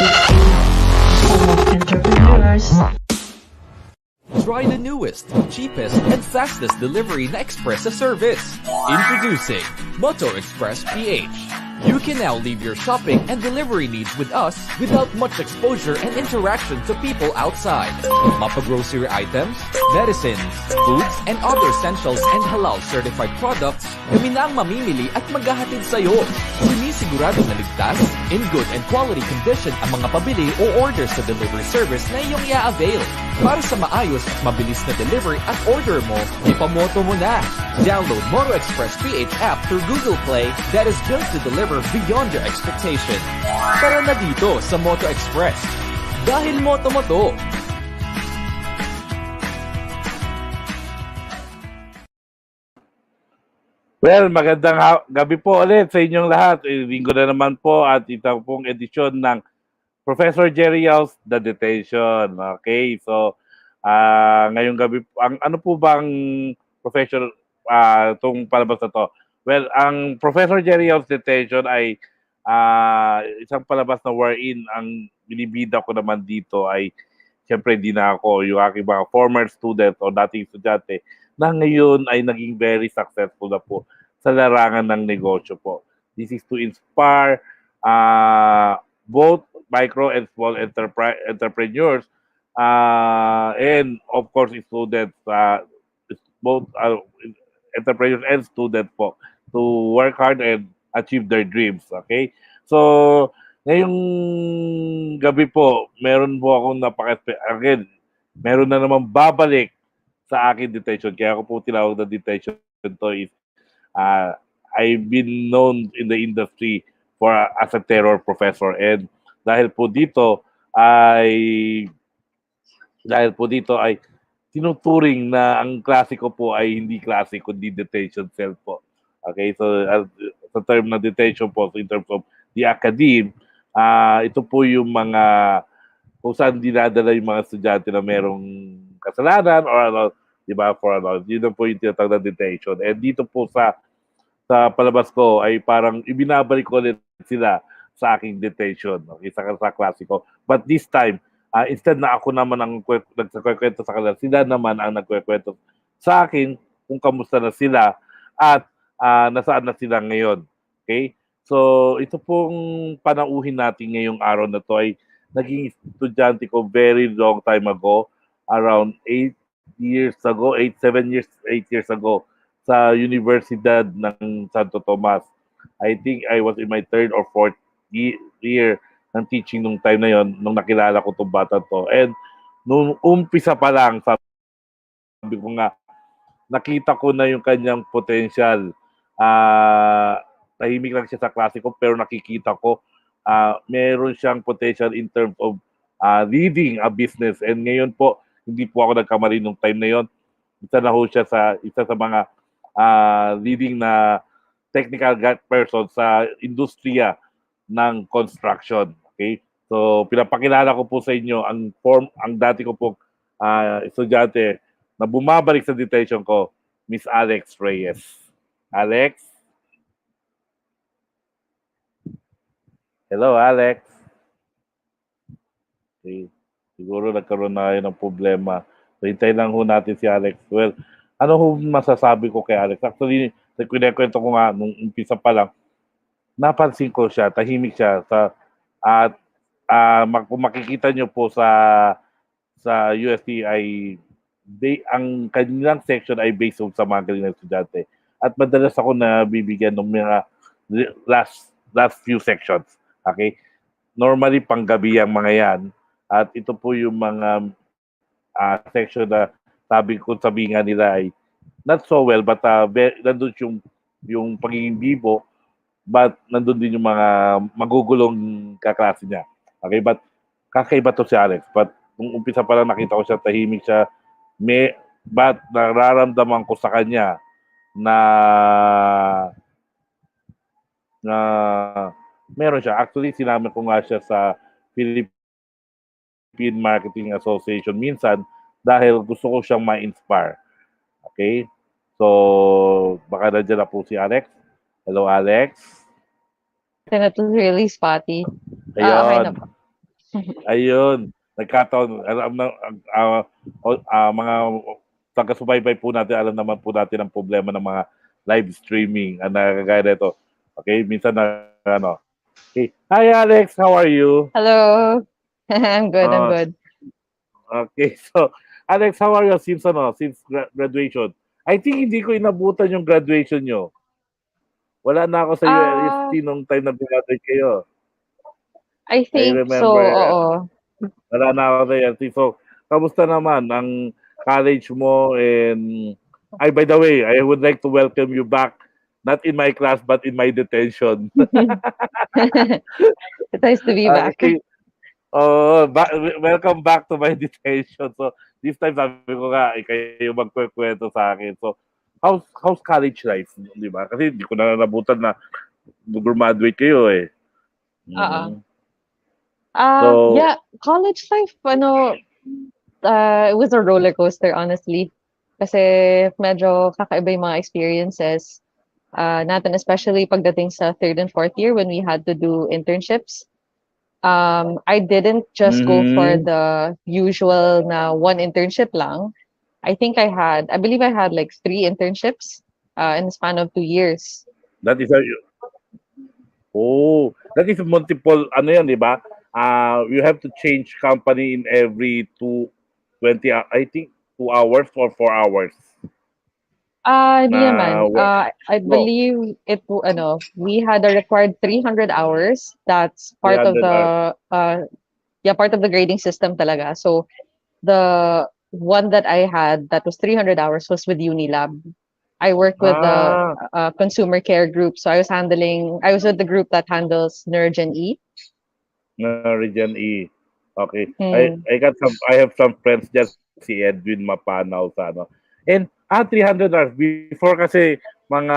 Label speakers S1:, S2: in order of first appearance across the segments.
S1: home of entrepreneurs.
S2: Try the newest, cheapest, and fastest delivery na express service. Introducing Moto Express PH. You can now leave your shopping and delivery needs with us without much exposure and interaction to people outside. Mapa-grocery items, medicines, foods, and other essentials and halal-certified products, kami na ang mamimili at maghahatid sa'yo. Sinisigurado na ligtas, in good and quality condition ang mga pabili o orders sa delivery service na iyong i-avail. Para sa maayos at mabilis na delivery at order mo, ipamoto mo na. Download Moto Express PH app through Google Play that is built to deliver beyond your expectation. Tara na dito sa Moto Express. Dahil moto mo to.
S3: Well, magandang gabi po ulit sa inyong lahat. Linggo na naman po at ito pong edisyon ng Professor Jerry Yao's The Detention. Okay, so ngayong gabi, ano po bang professor itong palabas na to? Well, ang Professor Jerry Yao's Detention ay isang palabas na wherein ang binibida ko naman dito ay siyempre hindi na ako, yung aking mga former student o dating estudyante na ngayon ay naging very successful na po sa larangan ng negosyo po. This is to inspire both micro and small entrepreneurs and of course students, both entrepreneurs and students po to work hard and achieve their dreams. Okay? So, ngayong gabi po, meron po akong again, meron na naman babalik sa akin detention. Kaya ako po tinawag na detention to is I've been known in the industry as a terror professor, and dahil po dito ay tinuturing na ang klase ko po ay hindi klase kundi detention cell po. Okay, so sa term na detention po, so in terms of the academe, ito po yung mga kung saan dinadala yung mga estudyante na merong kasalanan or ano, di ba, for ano, yun po yung tinatawag na detention. And dito po sa palabas ko ay parang ibinabalik ko ulit sila sa aking detention, okay, sa klase ko. But this time, instead na ako naman ang nagsakwento sa kanila, sila naman ang nagkwento sa akin kung kamusta na sila at nasaan na sila ngayon. Okay? So, ito pong panauhin natin ngayong araw na to ay naging estudyante ko very long time ago, around 8 years ago ago, sa Universidad ng Santo Tomas. I think I was in my third or fourth year ng teaching nung time na yon, nung nakilala ko itong bata to. And nung umpisa pa lang, sabi ko nga, nakita ko na yung kanyang potential. Tahimik lang siya sa klase ko, pero nakikita ko meron siyang potential in terms of leading a business. And ngayon po, hindi po ako nagkamali nung time na yon. Isa na ho siya isa sa mga leading na technical person sa industriya ng construction. Okay? So, pinapakilala ko po sa inyo ang dati ko po estudyante na bumabalik sa detention ko, Miss Alex Reyes. Alex? Hello, Alex. Okay. Siguro nagkaroon na kayo ng problema. So, hintayin lang ho natin si Alex. Well, ano ho masasabi ko kay Alex? Actually, kwento ko nga, nung umpisa pa lang, napansin ko siya, tahimik siya. At kung makikita nyo po sa UST ay ang kanilang section ay based on sa mga galing na estudyante. At madalas ako na bibigyan ng mga last few sections. Okay? Normally, panggabi ang mga yan. At ito po yung mga section na sabi nga nila ay not so well, but nandun yung pagiging bibo, but nandun din yung mga magugulong kaklase niya. Okay, but kakaiba to si Alex. But nung umpisa pa lang nakita ko siya, tahimik siya. But nararamdaman ko sa kanya na meron siya. Actually, sinama ko nga siya sa Philippine Marketing Association minsan dahil gusto ko siyang ma-inspire. Okay? So, baka nandiyan na po si Alex. Hello, Alex.
S4: That was really spotty.
S3: Ayun.
S4: Okay na po.
S3: Ayun, nagkataon, alam na, mga taga-subaybay po natin, alam naman po natin ang problema ng mga live streaming, ang nakakagaya nito. Okay, minsan na, okay. Hi Alex, how are you?
S1: Hello. I'm good. I'm
S3: Uh,
S1: good.
S3: okay, so Alex, how are you since graduation? I think hindi ko inabutan yung graduation nyo. Wala na ako sa
S1: Ah,
S3: UST nung time na graduate kayo.
S1: I
S3: I
S1: think so.
S3: remember,
S1: Oo.
S3: wala na ako sa UST. So, kamusta naman ang college mo? And, by the way, I would like to welcome you back, not in my class, but in my detention.
S1: It's nice to be back.
S3: Okay. Welcome back to my detention. So, this time sabi ko nga, kayo magkwento sa akin. So, how's college life? Di ba? Kasi hindi ko na nabutan na graduate kayo eh.
S1: Oo.
S3: Mhm. So,
S1: Yeah, college life, it was a roller coaster, honestly. Kasi medyo kakaiba yung mga experiences natin, especially pagdating sa third and fourth year when we had to do internships. I didn't just go for
S3: mhm.
S1: the usual na one internship lang. I believe I had like three internships in the span of 2 years.
S3: That is a, that is multiple, ano yan, di ba? You have to change company in every 20, I think 2 hours or 4 hours.
S1: Hindi
S3: Na,
S1: naman. I
S3: no,
S1: believe we had a required 300 hours. That's part of
S3: 300 hours.
S1: part of the grading system talaga. So the one that I had that was 300 hours was with Unilab. I worked with the
S3: Ah,
S1: consumer care group. So I was with the group that handles Nergen E.
S3: na Region E. Okay.
S1: Hmm.
S3: I have some friends dyan, si Edwin Mapanaw sa ano. And 300 hours before kasi mga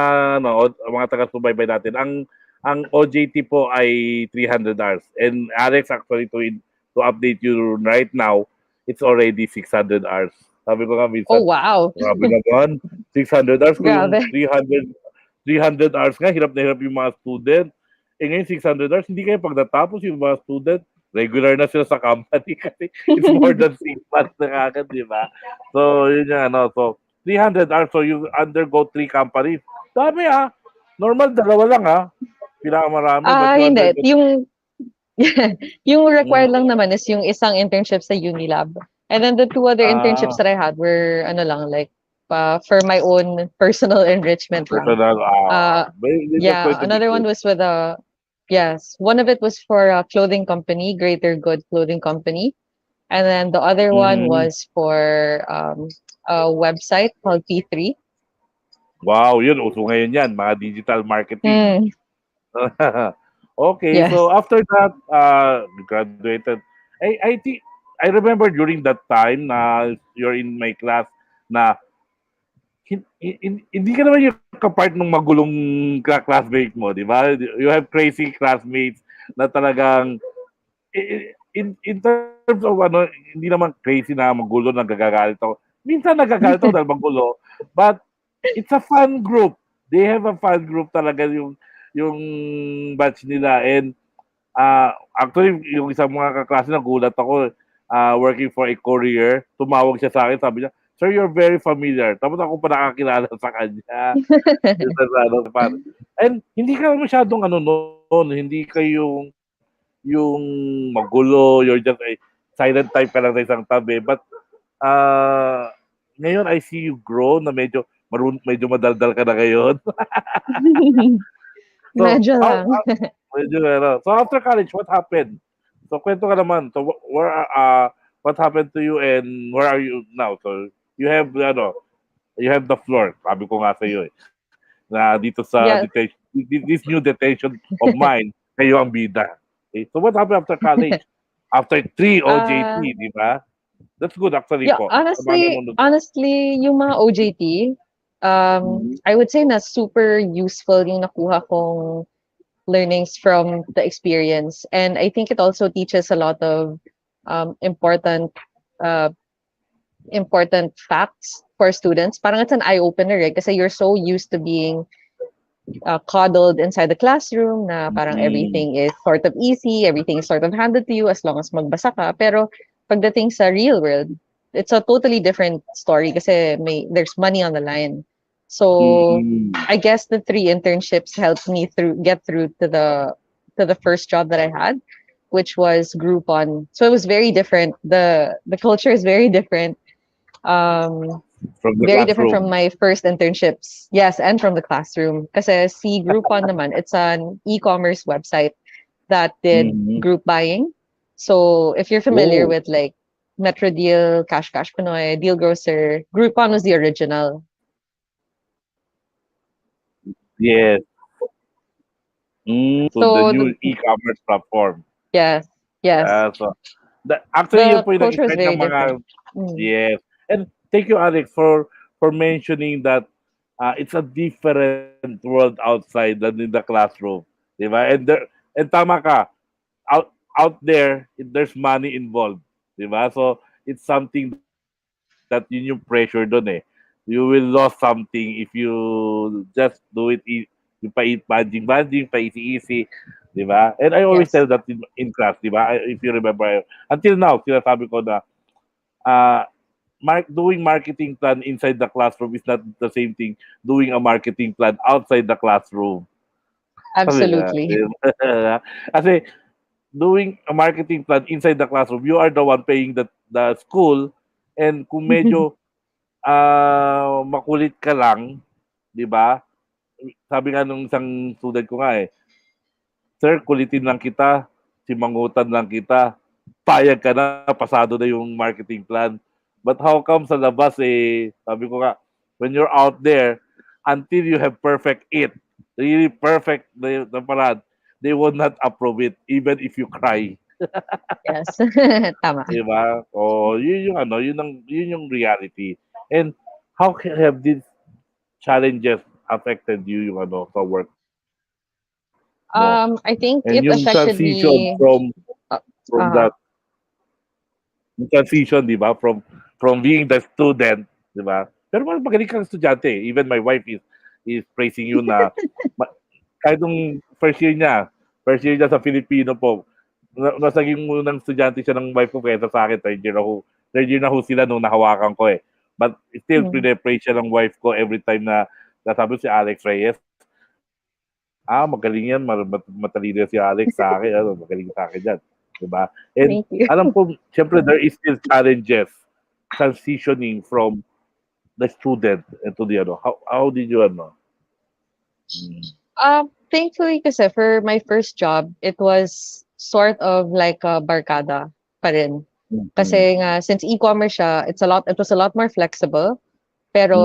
S3: mga taga-subaybay natin. Ang OJT po ay 300 hours. And Alex, actually to update you right now, it's already 600 hours. Sabi ko nga
S1: Oh,
S3: minsan,
S1: wow.
S3: grabe naman, 600 hours ko yung
S1: Grabe.
S3: 300 hours nga, hirap na hirap yung mga student. Eh ngayon 600 hours, hindi kayo pag natapos yung mga student, regular na sila sa company kasi it's more than 6 months na kagad, di ba? So, yun yung ano. So, 300 hours, so you undergo 3 companies. Dami ah. Normal, dalawa lang ah. Pinakamarami, but you
S1: Hindi.
S3: undergo.
S1: Yung required
S3: Mm,
S1: lang naman is yung isang internship sa Unilab. And then the two other internships
S3: ah,
S1: that I had were like for my own personal enrichment lang.
S3: personal. That's
S1: Yeah,
S3: going to be
S1: another one
S3: good.
S1: was with one of it was for a clothing company, Greater Good Clothing Company. And then the other one
S3: Mm,
S1: was for a website called P3.
S3: wow, yun. Uso ngayon yan, mga digital marketing.
S1: Hmm,
S3: Okay, so
S1: yes.
S3: after that, you graduated. I think I remember during that time na you're in my class na hindi ka naman yung kapart ng magulong classmate mo, di ba? You have crazy classmates na talagang in terms of ano, hindi naman crazy na magulo na gagagalit ako. Minsan nagagalit ako dahil magulo, but it's a fun group. They have a fun group talaga yung batch nila. And actually, yung isang mga kaklase, nagulat ako, working for a courier, tumawag siya sa akin, sabi niya, "Sir, you're very familiar." Tapos ako pa nakakilala sa kanya. Yun sa ano, and hindi ka masyadong ano noon, hindi ka yung magulo, you're just a silent type ka lang sa isang tabi. But ngayon I see you grow na medyo madaldal ka na ngayon. So,
S1: Medyo lang.
S3: so after college, what happened? So kwento ka naman. So what happened to you and where are you now? So you have the floor. Sabi ko nga sa iyo eh. Na dito sa
S1: Yes.
S3: detention, this new detention of mine, kayo ang bida. Okay? So what happened after college? After 3 OJT,
S1: Uh,
S3: di ba? That's good actually
S1: yeah,
S3: po. Sa mga
S1: honestly,
S3: nanonood.
S1: honestly, yung mga OJT,
S3: Mhm.
S1: I would say na super useful yung nakuha kong learnings from the experience. And I think it also teaches a lot of important uh, important facts for students. Parang it's an eye-opener, eh? Kasi you're so used to being coddled inside the classroom na parang
S3: Mm.
S1: everything is sort of easy, everything is sort of handed to you as long as magbasa ka. Pero pagdating sa real world, it's a totally different story kasi there's money on the line. So
S3: Mm.
S1: I guess the three internships helped me get through to the first job that I had, which was Groupon. So it was very different. The culture is very different. Um,
S3: From the
S1: very different from
S3: classroom.
S1: my first internships. Yes, and from the classroom. Kasi si Groupon naman, it's an e-commerce website that did
S3: Mm.
S1: group buying. So if you're familiar
S3: Oh,
S1: with like Metro Deal, Cash Cash Pinoy, Deal Grocer, Groupon was the original.
S3: yes. To the
S1: So
S3: new e-commerce platform.
S1: yes, yes.
S3: So, actually, yun
S1: The
S3: po yung
S1: culture was
S3: nag-spread
S1: very
S3: ng mga,
S1: different. Mm.
S3: yes. And thank you, Alex, for mentioning that it's a different world outside than in the classroom. Diba? And tama ka, out there, there's money involved. Diba? So, it's something that yun yung pressure doon eh. You will lose something if you just do it, yung pa-eat, pa-easy-easy. Diba? And I always tell
S1: Yes.
S3: that in class, diba? If you remember, until now, sinasabi ko na, uh, doing marketing plan inside the classroom is not the same thing doing a marketing plan outside the classroom.
S1: Absolutely.
S3: Kasi doing a marketing plan inside the classroom, you are the one paying the school, and kung medyo makulit ka lang, 'di ba? Sabi nga nung isang student ko nga eh, "Sir, kulitin lang kita, simangutan lang kita, payag ka na, pasado na yung marketing plan." But how come sa labas eh, sabi ko nga, when you're out there, until you have perfect it, really perfect the parad, they will not approve it even if you cry.
S1: Yes. Tama.
S3: 'Di ba? O yun yung ano, yun yung reality. And how have these challenges affected you yung ano sa work mo? And yung
S1: I think it
S3: transition
S1: affected me. Uh,
S3: from that
S1: uh
S3: yung transition, 'di ba? From being the student, 'di ba? Pero magaling kang estudyante. Even my wife is praising you na kahit nung first year niya sa Filipino po, mas naging unang estudyante siya ng wife ko kaysa sa akin. Third year na ho sila nung nahawakan ko eh. But still,
S1: mm,
S3: pine-praise siya ng wife ko every time na nasabi si Alex Reyes, magaling yan, matalino si Alex sa akin, magaling sa akin yan. Diba? And
S1: thank you.
S3: alam ko, syempre there is still challenges transitioning from the student into the ano. How did you ano?
S1: Thankfully kasi for my first job, it was sort of like a barkada pa rin.
S3: Mm-hmm.
S1: Kasi nga, since e-commerce siya, it was a lot more flexible.
S3: Mm-hmm.
S1: Pero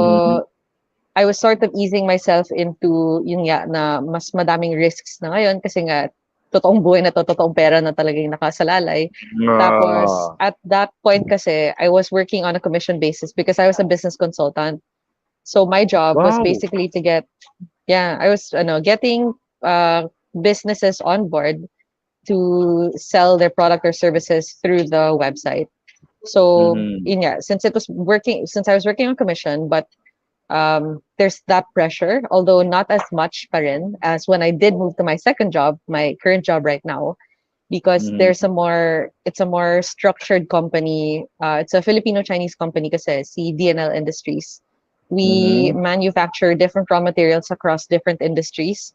S1: I was sort of easing myself into yun nga na mas madaming risks na ngayon kasi nga totoong buhay na to, totoong pera na talagang nakasalalay. Tapos
S3: Ah,
S1: at that point kasi I was working on a commission basis because I was a business consultant. So my job was
S3: wow.
S1: basically to get yeah, I was getting businesses on board to sell their product or services through the website. So
S3: Mm-hmm.
S1: yeah, since I was working on commission, but there's that pressure, although not as much pa rin as when I did move to my second job, my current job right now, because
S3: Mm-hmm.
S1: it's a more structured company. It's a Filipino Chinese company kasi si DNL Industries. We
S3: Mm-hmm.
S1: manufacture different raw materials across different industries.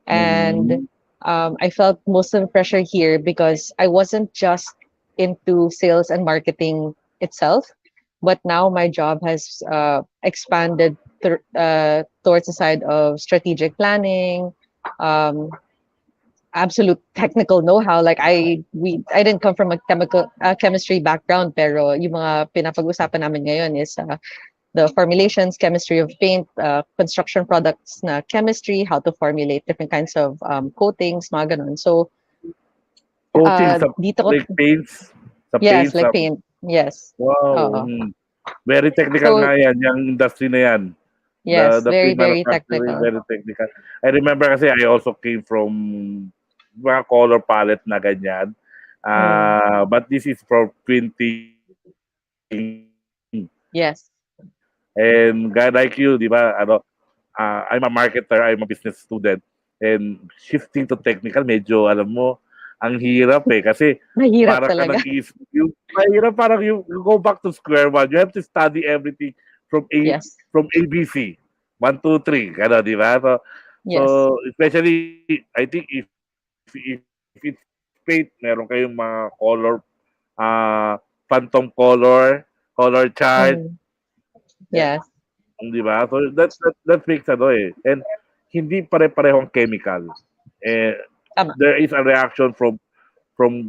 S1: And
S3: Mm-hmm.
S1: I felt most of the pressure here because I wasn't just into sales and marketing itself, but now my job has expanded towards the side of strategic planning, um, absolute technical know-how. Like I didn't come from a chemistry background, pero yung mga pinapag-usapan namin ngayon is the formulations, chemistry of paint, construction products na chemistry, how to formulate different kinds of coatings, mga ganun. So,
S3: Coaching sa
S1: dito ko,
S3: like paints, sa
S1: yes,
S3: paints,
S1: like
S3: sa
S1: paint. Yes.
S3: wow.
S1: Oo.
S3: Very technical
S1: So,
S3: nga yan, yung industry na yan.
S1: yes,
S3: The
S1: very,
S3: paint
S1: very
S3: manufacturing,
S1: technical.
S3: very technical. I remember kasi I also came from mga color palette na ganyan.
S1: Mm,
S3: But this is for printing.
S1: yes.
S3: And guy like you, di ba, ano, I'm a marketer, I'm a business student, and shifting to technical, medyo, alam mo, ang hirap eh. Kasi
S1: Mahirap
S3: parang ka
S1: talaga.
S3: nag-iisip, yung, mahirap parang you go back to square one. You have to study everything from
S1: Yes.
S3: from ABC. 1, 2, 3, ano, di ba? So
S1: Yes.
S3: especially, I think if it's paid, meron kayong mga color, phantom color chart,
S1: Mm.
S3: eh,
S1: Yes.
S3: di ba? So that makes ano eh. And hindi pare-parehong chemical. Eh,
S1: Tama.
S3: there is a reaction from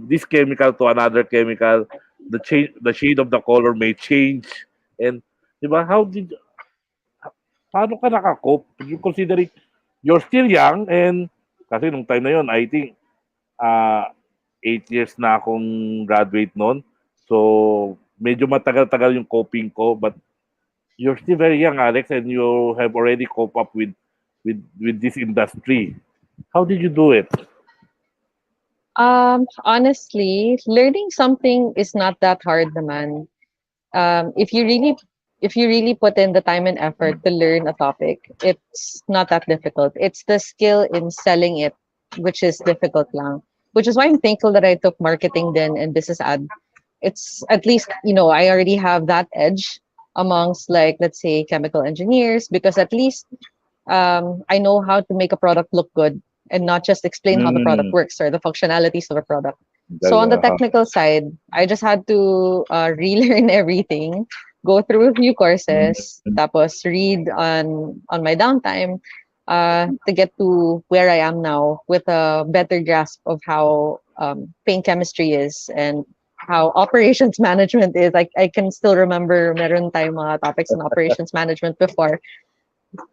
S3: this chemical to another chemical. The shade of the color may change. And di ba? Paano ka nakakope? You considering you're still young, and kasi nung time na yon, I think 8 years na akong graduate noon. So medyo matagal-tagal yung coping ko, but you're still very young, Alex, and you have already cope up with this industry. How did you do it?
S1: Honestly, learning something is not that hard naman. If you really put in the time and effort to learn a topic, it's not that difficult. It's the skill in selling it which is difficult lang. Which is why I'm thankful that I took marketing then and business ad. It's at least, I already have that edge amongst, like, let's say, chemical engineers, because at least I know how to make a product look good and not just explain how the product
S3: Mm,
S1: works or the functionalities of a product. So on the
S3: uh,
S1: technical side, I just had to relearn everything, go through a few courses,
S3: mm,
S1: tapos read on my downtime to get to where I am now with a better grasp of how paint chemistry is and how operations management is. I can still remember meron tayong mga topics in operations management before.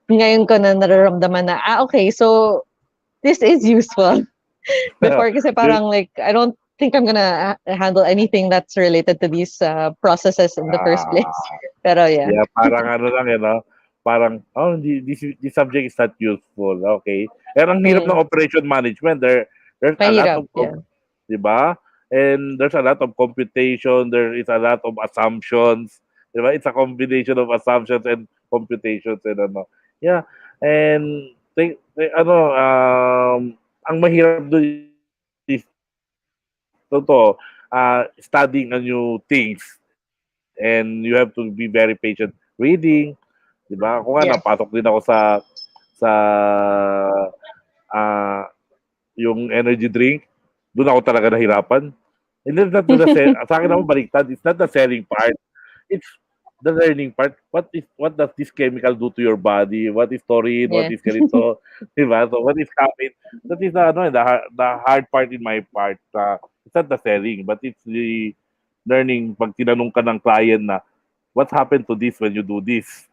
S1: Ngayon ko na nararamdaman na, okay, so this is useful. Before kasi
S3: Yun,
S1: parang like, I don't think I'm gonna handle anything that's related to these processes in the first place.
S3: ah,
S1: Pero yeah,
S3: yeah, parang ano lang, parang, oh, this subject is not useful. Okay. And ang hirap ng
S1: mm,
S3: operation management. There's a lot
S1: mahirap.
S3: of,
S1: Yeah.
S3: di ba? And there's a lot of computation. There is a lot of assumptions. Di ba? It's a combination of assumptions and computations and ano. Yeah. And ang mahirap doon is totoo, studying a new things, and you have to be very patient reading, 'di ba? Ako nga
S1: Yes.
S3: napasok din ako sa ah, yung energy drink. Doon ako talaga nahirapan. And then not the sa akin naman baliktad, it's not the selling part. It's the learning part. What does this chemical do to your body? What is taurine? What
S1: Yeah.
S3: is ganito? Diba? So what is caffeine? That is the, ano, the hard part in my part. It's not the selling, but it's the learning. Pag tinanong ka ng client na, what happened to this when you do this?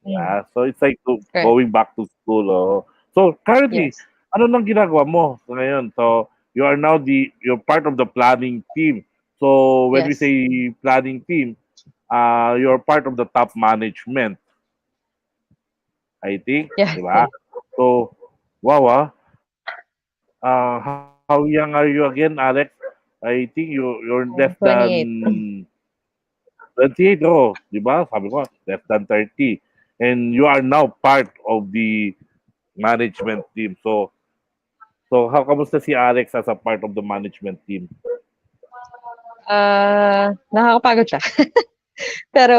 S1: Mm,
S3: Yeah, so it's like
S1: correct.
S3: going back to school. Oh. So currently,
S1: Yes.
S3: ano nang ginagawa mo ngayon? So you are now you're part of the planning team. So when we
S1: Yes.
S3: say planning team, you're part of the top management, I think,
S1: Yeah.
S3: di
S1: Yeah.
S3: ba? So, wow, how young are you again, Alex? I think you're less
S1: I'm 28.
S3: than 28, oh, di ba? Sabi ko, less than 30. And you are now part of the management team. So how kamusta si Alex as a part of the management team?
S1: Nakakapagod siya. Pero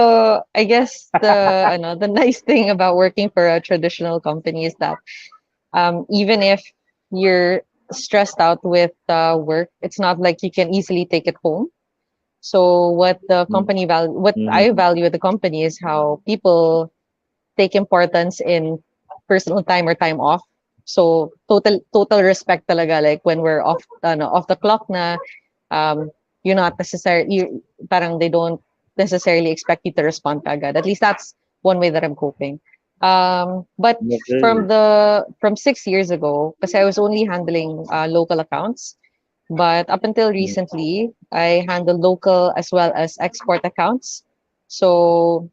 S1: I guess the nice thing about working for a traditional company is that even if you're stressed out with work, it's not like you can easily take it home. So what
S3: Mm-hmm.
S1: I value at the company is how people take importance in personal time or time off. So total respect talaga, like when we're off the clock na, um you're not necessarily parang they don't necessarily expect you to respond agad. At least that's one way that I'm coping. But
S3: Okay.
S1: from 6 years ago, because I was only handling local accounts, but up until recently, I handle local as well as export accounts. So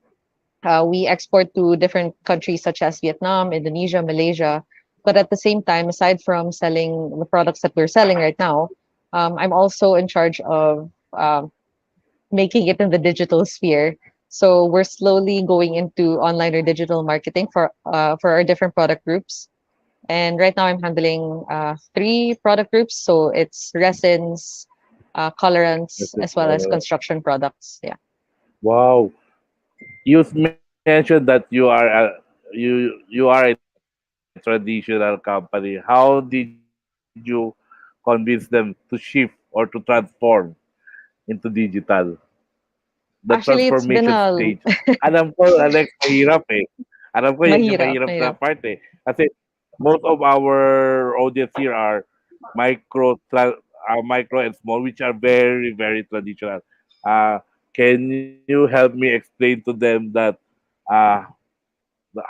S1: we export to different countries such as Vietnam, Indonesia, Malaysia. But at the same time, aside from selling the products that we're selling right now, I'm also in charge of making it in the digital sphere. So we're slowly going into online or digital marketing for our different product groups. And right now I'm handling three product groups. So it's resins, colorants, as well as construction products. Yeah.
S3: Wow. You mentioned that you are a traditional company. How did you convince them to shift or to transform into digital? The
S1: Actually,
S3: transformation
S1: it's been
S3: stage.
S1: a
S3: Alam ko, Alex, mahirap eh. Alam ko, yan yung
S1: mahirap,
S3: mahirap na
S1: mahirap.
S3: part eh. Kasi most of our audience here are micro and small, which are very, very traditional. Uh, can you help me explain to them that uh,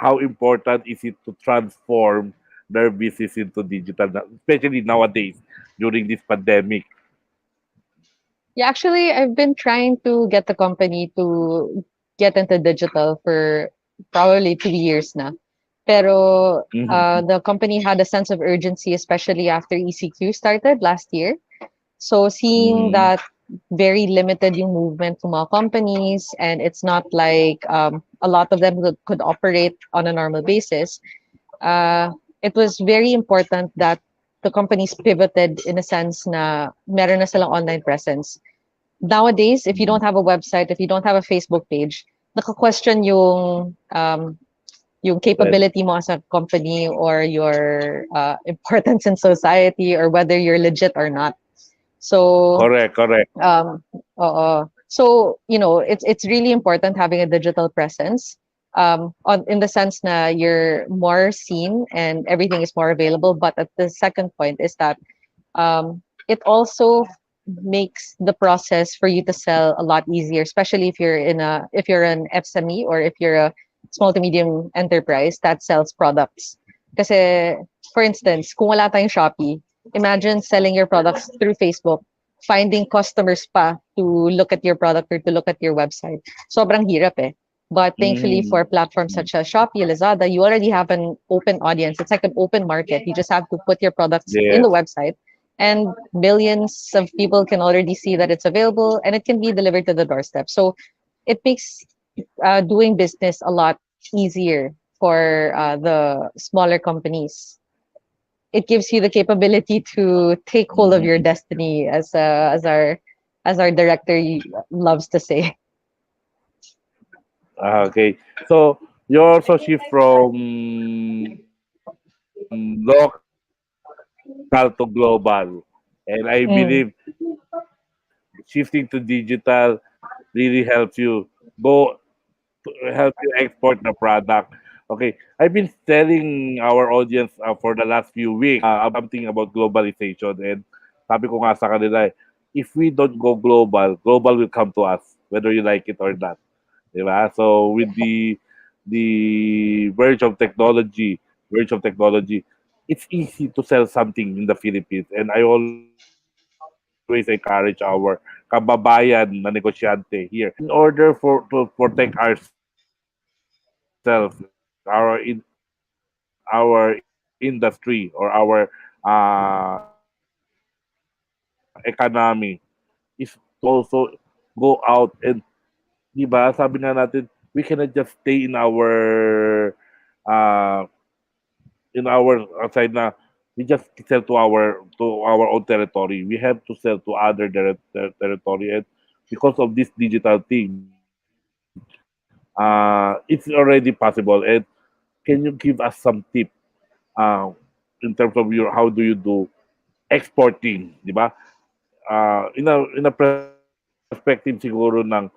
S3: how important is it to transform their business into digital, especially nowadays during this pandemic?
S1: Yeah, actually, I've been trying to get the company to get into digital for probably 2 years now. Pero
S3: Mhm.
S1: the company had a sense of urgency, especially after ECQ started last year. So seeing
S3: Mhm.
S1: that very limited yung movement ng mga companies, and it's not like a lot of them could operate on a normal basis, uh, it was very important that the companies pivoted in a sense na meron na silang online presence. Nowadays, if you don't have a website, if you don't have a Facebook page, naka-question yung
S3: Right.
S1: capability mo as a company or your importance in society or whether you're legit or not. So,
S3: Correct, correct.
S1: oo. So, it's really important having a digital presence. In the sense na you're more seen and everything is more available. But at the second point is that it also makes the process for you to sell a lot easier, especially if you're an SME or if you're a small to medium enterprise that sells products. Kasi, for instance, kung wala tayong Shopee, imagine selling your products through Facebook, finding customers pa to look at your product or to look at your website. Sobrang hirap eh. But thankfully for
S3: Mm.
S1: platforms such as Shopee, Lazada, you already have an open audience. It's like an open market. You just have to put your products in the
S3: Yes.
S1: website and millions of people can already see that it's available and it can be delivered to the doorstep. So it makes doing business a lot easier for the smaller companies. It gives you the capability to take hold of your
S3: Mhm.
S1: destiny, as our director loves to say.
S3: Okay. So you also shift from local to global. And I believe shifting to
S1: Mm.
S3: digital really helps you go help you export the product. Okay. I've been telling our audience for the last few weeks about something about globalization. And sabi ko nga sa kanila, if we don't go global, global will come to us, whether you like it or not. Diba? So with the verge of technology, it's easy to sell something in the Philippines. And I always encourage our kababayan na negosyante here in order to protect ourselves, our industry or our economy is to also go out and di ba sabi nga natin we cannot just stay in our side na we just sell to our own territory. We have to sell to other territory, and because of this digital thing, it's already possible. And can you give us some tip uh, in terms of your how do you do exporting, di ba? In a perspective siguro ng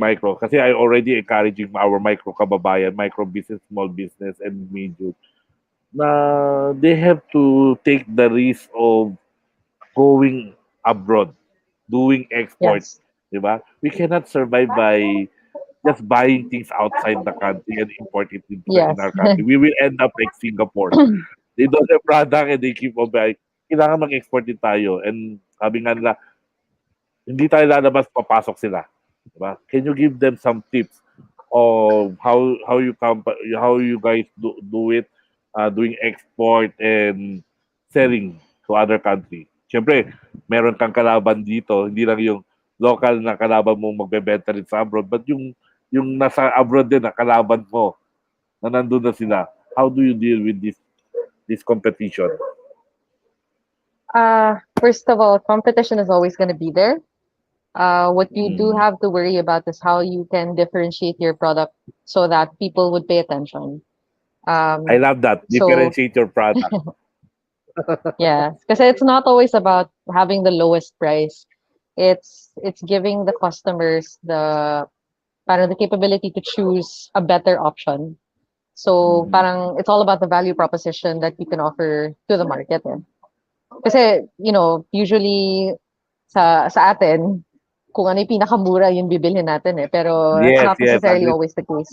S3: micro, kasi I already encouraging our micro kababayan, micro business, small business, and medium na they have to take the risk of going abroad, doing export,
S1: Yes.
S3: di ba? We cannot survive by just buying things outside the country and import it in
S1: Yes.
S3: our country. We will end up like Singapore. They don't have product and they keep on buying. Kailangan mag-export din tayo. And sabi nga nila, hindi tayo lalabas, papasok sila. Diba? Can you give them some tips of how you guys do it, doing export and selling to other country? Siyempre, meron kang kalaban dito, hindi lang yung local na kalaban mo magbebenta rin sa abroad, but yung yung nasa abroad din na kalaban mo na nandun na sila. How do you deal with this competition?
S1: First of all, competition is always going to be there. What you do
S3: Mm.
S1: have to worry about is how you can differentiate your product so that people would pay attention.
S3: I
S1: Um,
S3: love that.
S1: so
S3: Differentiate your product.
S1: yeah, because it's not always about having the lowest price. It's giving the customers the capability to choose a better option. So
S3: Mm.
S1: parang it's all about the value proposition that you can offer to the market. Eh. Kasi, usually sa atin, kung ano yung pinakamura, yung bibilhin natin eh. Pero that's
S3: Yes,
S1: not
S3: yes,
S1: necessarily
S3: agree.
S1: always the case.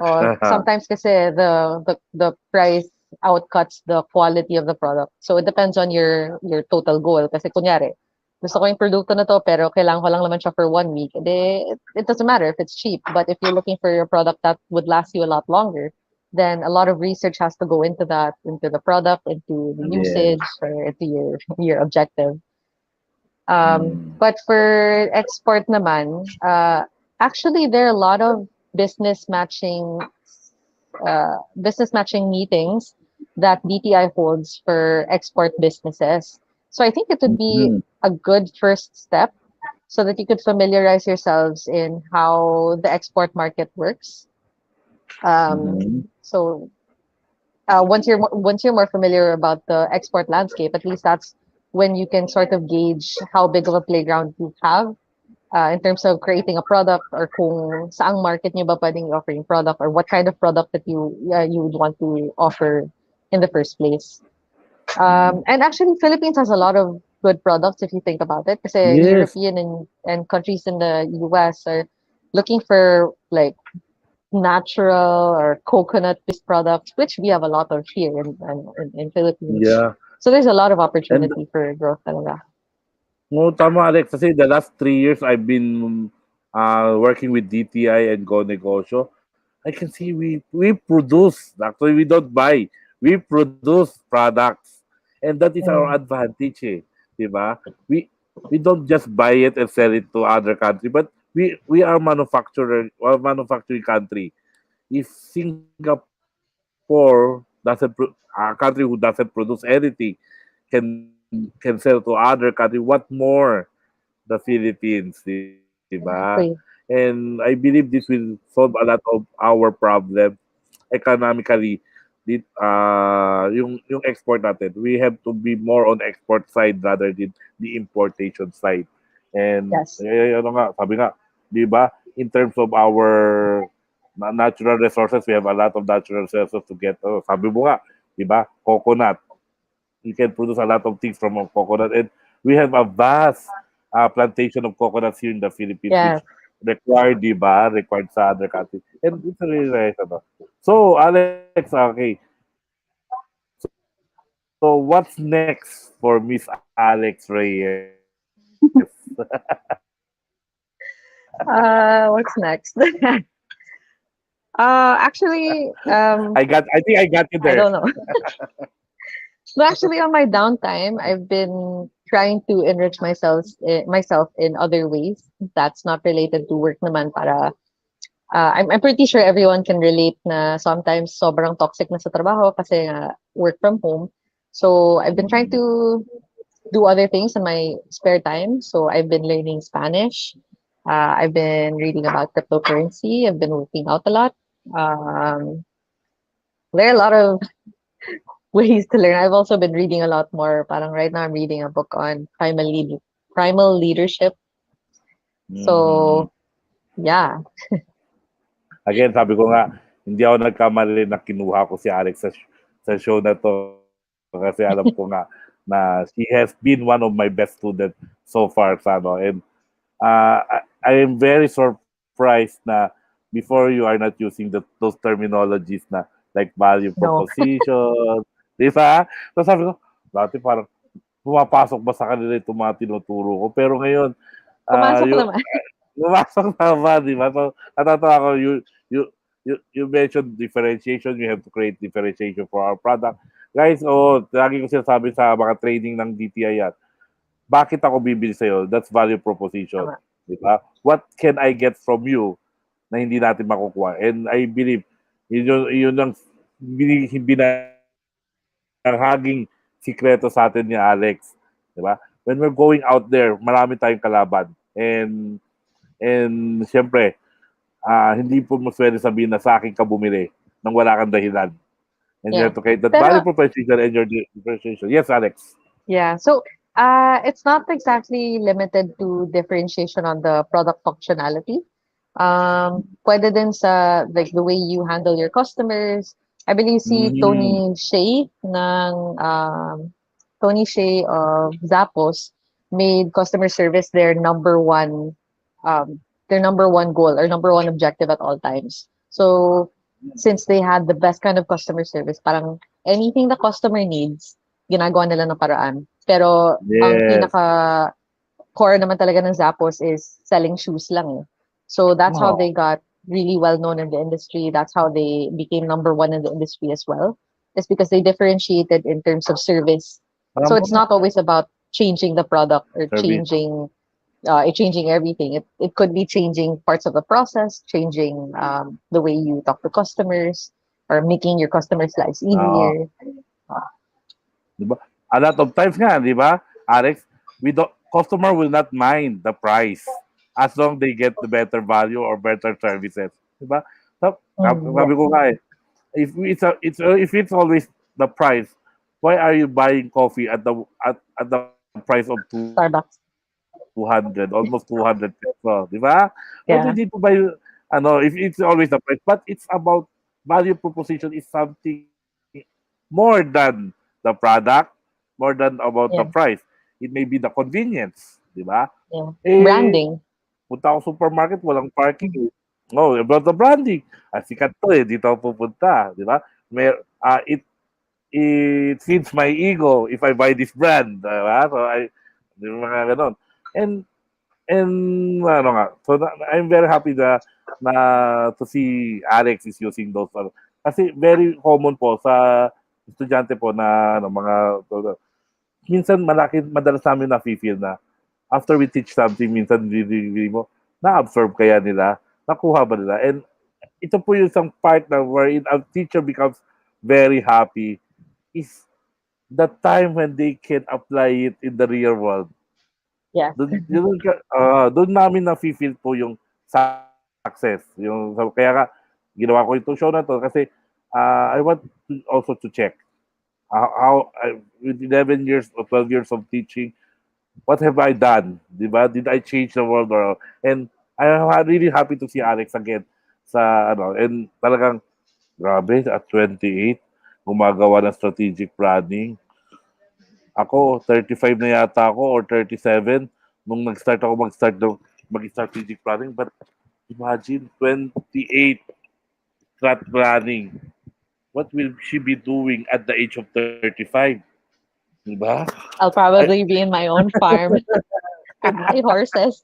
S1: Or sometimes kasi the price outcuts the quality of the product. So it depends on your total goal. Kasi kunyari, gusto ko yung produkto na to pero kailangan ko lang naman siya for 1 week. It doesn't matter if it's cheap. But if you're looking for a product that would last you a lot longer, then a lot of research has to go into that, into the product, into the
S3: Yes.
S1: usage, or into your objective.
S3: Mm.
S1: But for export naman, actually there are a lot of business matching business matching meetings that DTI holds for export businesses. So I think it would be
S3: Mm.
S1: a good first step so that you could familiarize yourselves in how the export market works.
S3: Mhm.
S1: So once you're more familiar about the export landscape, at least that's when you can sort of gauge how big of a playground you have in terms of creating a product or kung saang market nyo ba pwedeng i-offer yung product or what kind of product that you would want to offer in the first place.
S3: Mm.
S1: And actually, Philippines has a lot of good products if you think about it. Kasi
S3: Yes.
S1: European and countries in the US are looking for like natural or coconut-based products, which we have a lot of here in Philippines.
S3: Yeah.
S1: So there's a lot of
S3: And
S1: opportunity for growth talaga.
S3: no, tama Alex. Kasi the last 3 years I've been working with DTI and Go Negosyo. I can see we produce. Actually, we don't buy. We produce products. And that is our
S1: Mm.
S3: advantage eh. Diba? We don't just buy it and sell it to other country, but we are manufacturing country. If Singapore a country who doesn't produce anything can sell to other country, what more the Philippines, di ba?
S1: Exactly.
S3: And I believe this will solve a lot of our problem economically. Yung export natin, we have to be more on export side rather than the importation side. And
S1: Yes.
S3: ano nga, sabi nga, di ba, in terms of our natural resources, we have a lot of natural resources to get. Sabi mo nga, di ba, coconut. You can produce a lot of things from a coconut. And we have a vast plantation of coconuts here in the Philippines,
S1: Yeah.
S3: which required sa other countries. And it's really nice. Ano? So, Alex, okay. So, what's next for Miss Alex Reyes?
S1: What's next? Actually,
S3: I think I got you
S1: I
S3: there.
S1: don't know. So actually, on my downtime, I've been trying to enrich myself in other ways that's not related to work naman para I'm pretty sure everyone can relate na sometimes sobrang toxic na sa trabaho kasi nga work from home. So I've been trying
S3: Mm.
S1: to do other things in my spare time. So I've been learning Spanish. I've been reading about cryptocurrency. I've been working out a lot. Um, there are a lot of ways to learn. I've also been reading a lot more. Parang right now I'm reading a book on primal leadership.
S3: Mhm.
S1: So yeah.
S3: Again, sabi ko nga, hindi ako nagkamali na kinuha ko si Alex sa show na to kasi alam ko nga na she has been one of my best students so far sa ano. And I am very surprised na before you are not using those terminologies na like value
S1: No.
S3: proposition, di ba? So sabi ko, dati parang pumapasok ba sa kanila itong mga tinuturo ko? Pero ngayon,
S1: Pumasok
S3: yung
S1: naman.
S3: pumasok na ba, di ba? So, natatawa ko, you, you mentioned differentiation. We have to create differentiation for our product. Guys, lagi ko sinasabi sa mga training ng DTI yan, bakit ako bibili sa'yo? That's value proposition.
S1: Tama.
S3: Di ba? What can I get from you na hindi natin makukuha. And I believe, yun ang binahaging sikreto sa atin ni Alex. Di ba? When we're going out there, marami tayong kalaban. And siyempre, hindi po maswede sabihin na sa akin ka bumili nang wala kang dahilan. And you
S1: Yeah.
S3: have to create that value
S1: Pero
S3: proposition and your differentiation. Yes, Alex.
S1: yeah, so it's not exactly limited to differentiation on the product functionality. Pwede din sa like the way you handle your customers. I believe si
S3: Mm-hmm.
S1: Tony Shea of Zappos made customer service um their number one goal or number one objective at all times. So since they had the best kind of customer service, parang anything the customer needs, ginagawa nila ng paraan. Pero ang
S3: Yes.
S1: pinaka core naman talaga ng Zappos is selling shoes lang eh. So that's how
S3: Oh,
S1: they got really well known in the industry. That's how they became number one in the industry as well. It's because they differentiated in terms of service. So
S3: tama
S1: it's
S3: nga.
S1: not always about changing the product or
S3: Service.
S1: changing everything. It could be changing parts of the process, changing the way you talk to customers, or making your customers' lives
S3: Oo.
S1: easier.
S3: Di ba? A lot of times nga, di ba, Alex, customer will not mind the price as long they get the better value or better services. Di ba? So,
S1: Yeah,
S3: sabi ko nga eh, if it's always the price, why are you buying coffee at the price of
S1: Starbucks.
S3: 200, almost 200 pesos, di ba? What do
S1: Yeah,
S3: you need to buy, if it's always the price, but it's about value proposition is something more than the product, more than about the
S1: yeah,
S3: price. It may be the convenience, di ba?
S1: yeah.
S3: Eh,
S1: Branding.
S3: punta ako supermarket, walang parking. Eh. Oh, about the branding. Sikat to eh, dito ako pupunta, di ba? May, it feeds my ego if I buy this brand, di ba? So, di ba mga ganon. And ano nga, so I'm very happy na to see Alex is using those. Kasi very common po sa estudyante po na mga minsan madalas namin na-feel na after we teach something, minsan hindi mo na-absorb kaya nila, nakuha ba nila. And ito po yung isang part na wherein a teacher becomes very happy is the time when they can apply it in the real world.
S1: Yes.
S3: Doon namin na-feel po yung success. Kaya nga, ginawa ko itong show na to kasi I want also to check with 11 years or 12 years of teaching, what have I done? Diba? Did I change the world? And I'm really happy to see Alex again and talagang grabe at 28 gumagawa ng strategic planning. Ako, 35 na yata ako or 37 nung mag-strategic planning. But imagine, 28 strat planning. What will she be doing at the age of 35? Diba?
S1: I'll probably be in my own farm with my horses.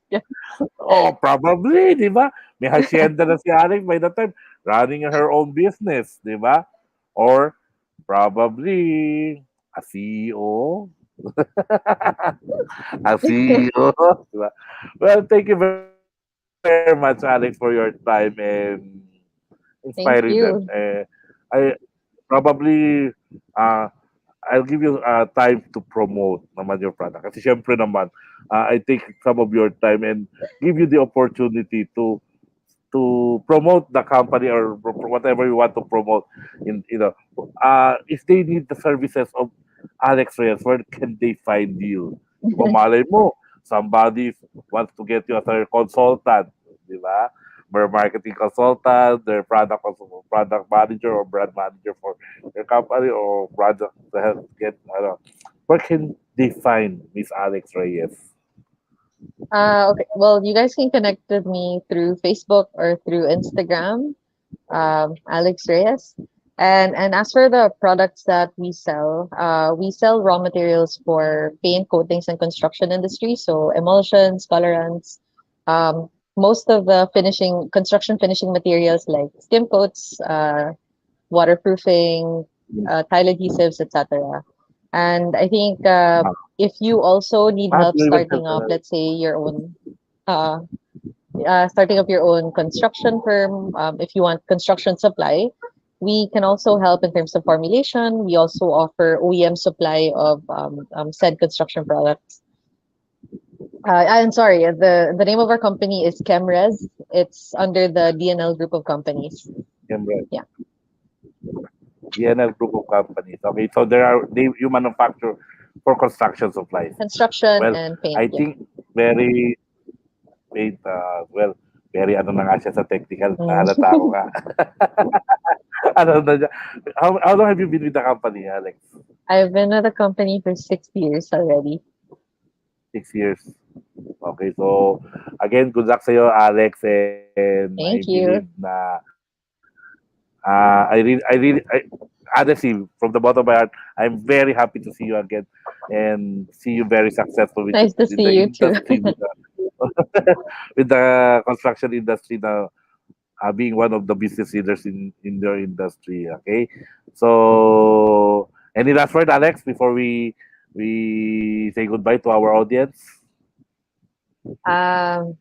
S3: Oh, probably, di ba? May hacienda na si Alex by the time running her own business, di ba? Or probably a CEO. A CEO. Di ba? Well, thank you very much, Alex, for your time and
S1: Thank
S3: inspiring them.
S1: you.
S3: I probably uh, I'll give you time to promote naman your product. Kasi syempre naman, I take some of your time and give you the opportunity to promote the company or whatever you want to promote. If they need the services of Alex Reyes, where can they find you? Diba, malay mo, somebody wants to get you as a consultant, di ba? Their marketing consultant, their product manager or brand manager for your company or product to help get, where can they find Miss Alex Reyes?
S1: Okay. Well, you guys can connect with me through Facebook or through Instagram, Alex Reyes. And as for the products that we sell raw materials for paint, coatings, and construction industry. So emulsions, colorants, most of the construction finishing materials like skim coats, waterproofing, tile adhesives, etc. And I think if you also need
S3: Ah,
S1: help
S3: you even
S1: starting up, let's say your own, uh, starting up your own construction firm, if you want construction supply, we can also help in terms of formulation. We also offer OEM supply of said construction products. I'm sorry, the name of our company is Chemres. It's under the DNL group of companies.
S3: Right.
S1: Yeah.
S3: DNL group of companies. Okay, so you manufacture for construction supplies.
S1: Construction
S3: Well,
S1: and paint.
S3: I
S1: Yeah.
S3: think very wait, well, very ano na nga siya sa technical.
S1: Mm.
S3: Nahalata ako nga. Ano na siya. How long have you been with the company, Alex?
S1: I've been with the company for 6 years already.
S3: 6 years. Okay, so again, good luck sa'yo, Alex, and I
S1: Thank
S3: believe
S1: you.
S3: na honestly, from the bottom of my heart, I'm very happy to see you again and see you very successful
S1: Nice to
S3: with the
S1: see you too.
S3: industry, with the construction industry now, being one of the business leaders in your industry. Okay, so any last word, Alex, before we say goodbye to our audience?
S1: Um,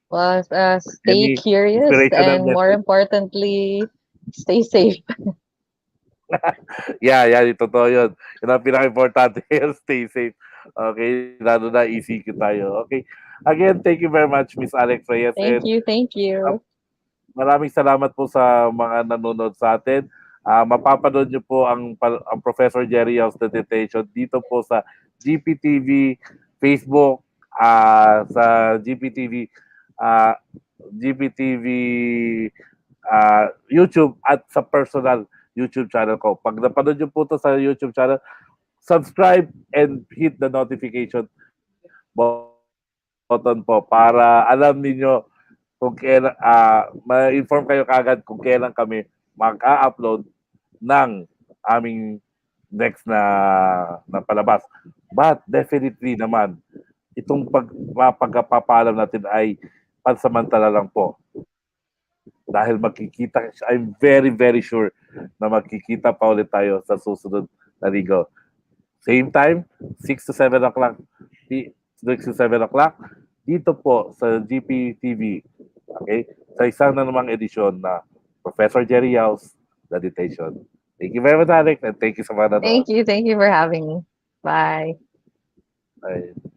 S1: well, stay
S3: Any
S1: curious
S3: inspirational
S1: and more
S3: message?
S1: importantly, stay safe.
S3: Yeah, totoo yun. Yun ang pinaka-importante. Stay safe. Okay, lalo na ECQ tayo. Okay. Again, thank you very much, Miss Alex Reyes.
S1: Thank
S3: And
S1: you. Thank
S3: uh,
S1: you.
S3: maraming salamat po sa mga nanonood sa atin. Mapapanood nyo po ang Professor Jerry House the Detention dito po sa GPTV, Facebook, sa GPTV, uh, GPTV YouTube at sa personal YouTube channel ko. Pag napanood nyo po to sa YouTube channel, subscribe and hit the notification button po para alam niyo kung kailan, ma-inform kayo kagad kung kailan kami mag-a-upload ng aming next na palabas. But definitely naman, itong pagpapaalam natin ay pansamantala lang po. Dahil magkikita, I'm very, very sure na magkikita pa ulit tayo sa susunod na ligo. Same time, 6 to 7 o'clock. 6 to 7 o'clock. Dito po sa GPTV. Okay? Sa isang na namang edisyon na Professor Jerry House, The Detention. Thank you very much, Alex, and thank you sa mga nanonood.
S1: Thank you. Thank you for having me. Bye.
S3: Bye.